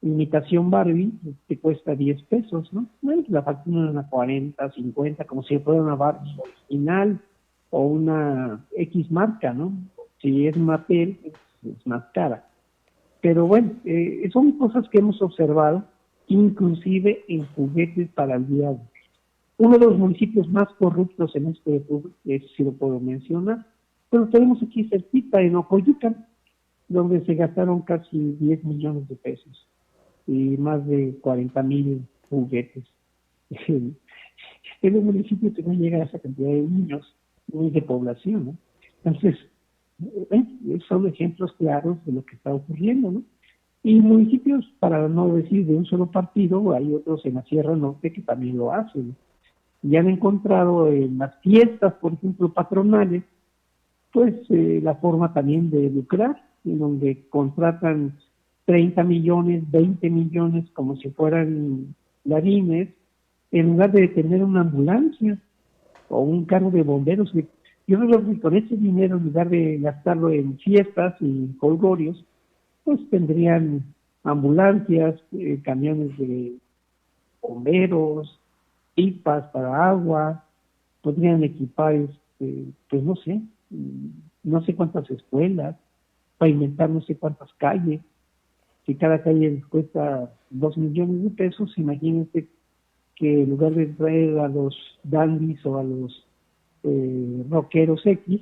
imitación Barbie, te cuesta 10 pesos, ¿no? Bueno, la facturan a 40, 50, como si fuera una Barbie original o una X marca, ¿no? Si es Mattel, es más cara. Pero bueno, son cosas que hemos observado, inclusive en juguetes para el día de hoy. Uno de los municipios más corruptos en este pueblo, si lo puedo mencionar, pero tenemos aquí cerquita en Ocoyucan, donde se gastaron casi 10 millones de pesos y más de 40,000 juguetes. Es un municipio que no llega a esa cantidad de niños ni de población, ¿no? Entonces, son ejemplos claros de lo que está ocurriendo, ¿no? Y municipios, para no decir de un solo partido, hay otros en la Sierra Norte que también lo hacen. Y han encontrado en las fiestas, por ejemplo, patronales, pues la forma también de lucrar, en donde contratan 30 millones, 20 millones, como si fueran ladines, en lugar de tener una ambulancia o un carro de bomberos. Yo creo que con ese dinero, en lugar de gastarlo en fiestas y jolgorios, pues tendrían ambulancias, camiones de bomberos, pipas para agua, podrían equipar, pues no sé cuántas escuelas, pavimentar no sé cuántas calles. Si cada calle les cuesta 2 millones de pesos, imagínense que en lugar de traer a los dandies o a los rockeros X,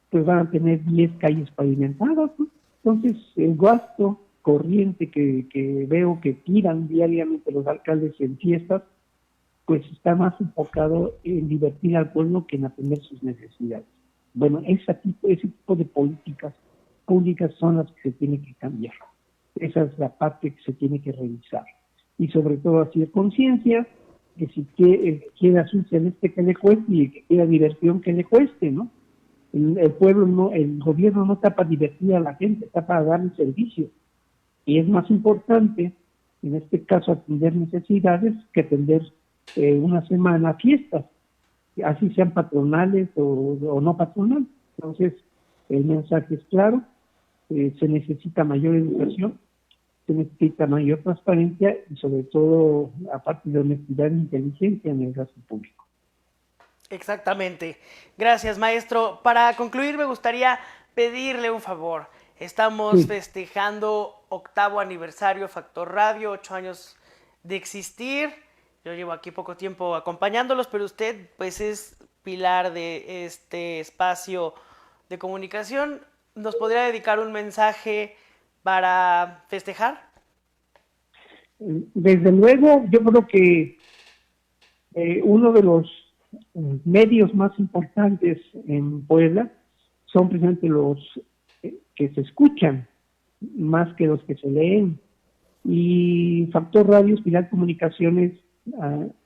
pues van a tener 10 calles pavimentadas, ¿no? Entonces, el gasto corriente que veo que tiran diariamente los alcaldes en fiestas, pues está más enfocado en divertir al pueblo que en atender sus necesidades. Bueno, ese tipo de políticas públicas son las que se tienen que cambiar. Esa es la parte que se tiene que revisar. Y sobre todo hacer conciencia que si quiere azul celeste que le cueste y el que quiera diversión que le cueste, ¿no? El pueblo no, el gobierno no está para divertir a la gente, está para darle servicio. Y es más importante, en este caso, atender necesidades que atender una semana fiestas, así sean patronales o no patronales. Entonces, el mensaje es claro, se necesita mayor educación, se necesita mayor transparencia y sobre todo, aparte de honestidad e inteligencia en el gasto público. Exactamente. Gracias, maestro. Para concluir, me gustaría pedirle un favor. Estamos festejando 8º aniversario Factor Radio, 8 años de existir. Yo llevo aquí poco tiempo acompañándolos, pero usted pues es pilar de este espacio de comunicación. ¿Nos podría dedicar un mensaje para festejar? Desde luego, yo creo que uno de los medios más importantes en Puebla son precisamente los que se escuchan más que los que se leen, y Factor Radio Espiral Comunicaciones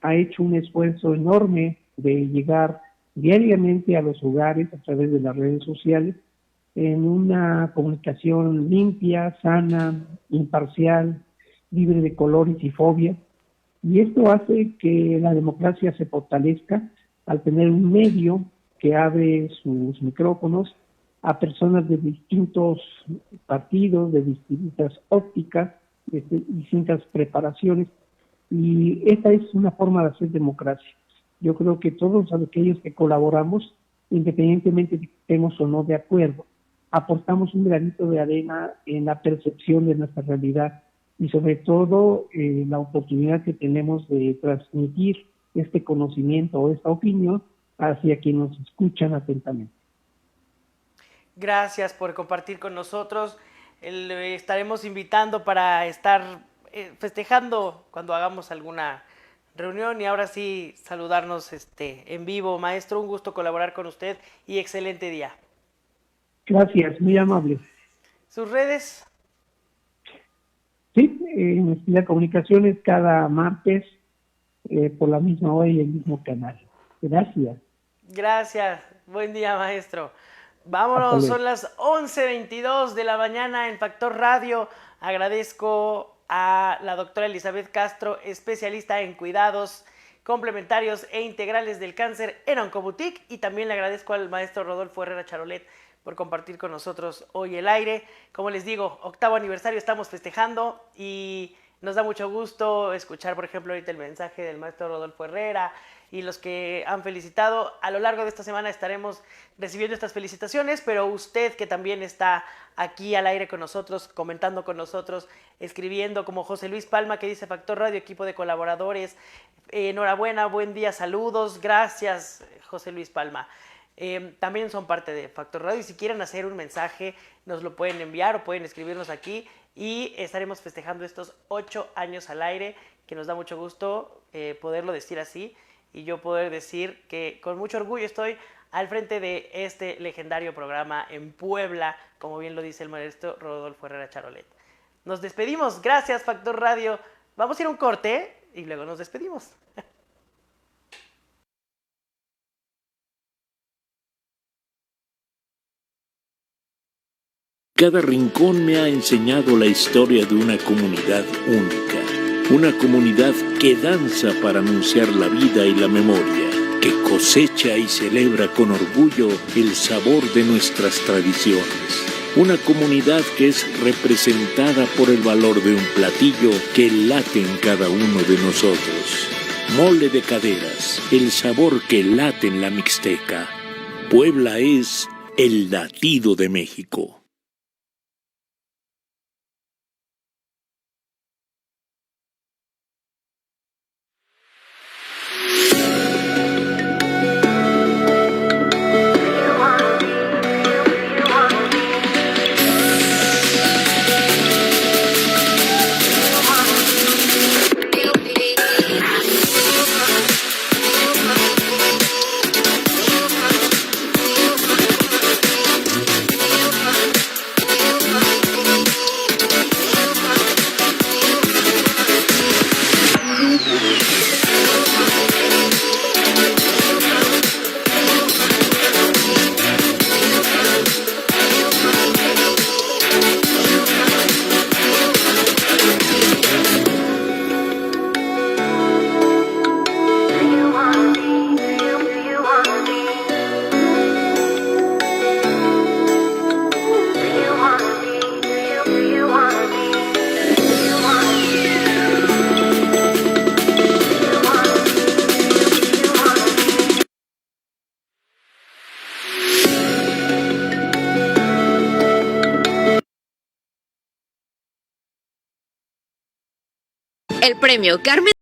ha hecho un esfuerzo enorme de llegar diariamente a los hogares a través de las redes sociales en una comunicación limpia, sana, imparcial, libre de colores y fobias. Y esto hace que la democracia se fortalezca al tener un medio que abre sus micrófonos a personas de distintos partidos, de distintas ópticas, de distintas preparaciones. Y esta es una forma de hacer democracia. Yo creo que todos aquellos que colaboramos, independientemente de que estemos o no de acuerdo, aportamos un granito de arena en la percepción de nuestra realidad y sobre todo la oportunidad que tenemos de transmitir este conocimiento o esta opinión hacia quienes nos escuchan atentamente. Gracias por compartir con nosotros. Estaremos invitando para estar festejando cuando hagamos alguna reunión, y ahora sí saludarnos en vivo. Maestro, un gusto colaborar con usted y excelente día. Gracias, muy amable. ¿Sus redes? Sí, en Espiga Comunicaciones cada martes por la misma hora y el mismo canal. Gracias. Gracias. Buen día, maestro. Vámonos, son las 11:22 de la mañana en Factor Radio. Agradezco a la doctora Elizabeth Castro, especialista en cuidados complementarios e integrales del cáncer en Oncobutic, y también le agradezco al maestro Rodolfo Herrera Charolet por compartir con nosotros hoy el aire. Como les digo, 8º aniversario estamos festejando y nos da mucho gusto escuchar, por ejemplo, ahorita el mensaje del maestro Rodolfo Herrera y los que han felicitado. A lo largo de esta semana estaremos recibiendo estas felicitaciones, pero usted que también está aquí al aire con nosotros, comentando con nosotros, escribiendo, como José Luis Palma, que dice: Factor Radio, equipo de colaboradores, enhorabuena, buen día, saludos. Gracias, José Luis Palma. También son parte de Factor Radio, y si quieren hacer un mensaje nos lo pueden enviar o pueden escribirnos aquí, y estaremos festejando estos 8 años al aire, que nos da mucho gusto poderlo decir así, y yo poder decir que con mucho orgullo estoy al frente de este legendario programa en Puebla, como bien lo dice el maestro Rodolfo Herrera Charolet. Nos despedimos, gracias Factor Radio. Vamos a ir a un corte y luego nos despedimos. Cada rincón me ha enseñado la historia de una comunidad única. Una comunidad que danza para anunciar la vida y la memoria, que cosecha y celebra con orgullo el sabor de nuestras tradiciones. Una comunidad que es representada por el valor de un platillo que late en cada uno de nosotros. Mole de caderas, el sabor que late en la Mixteca. Puebla es el latido de México. El premio Carmen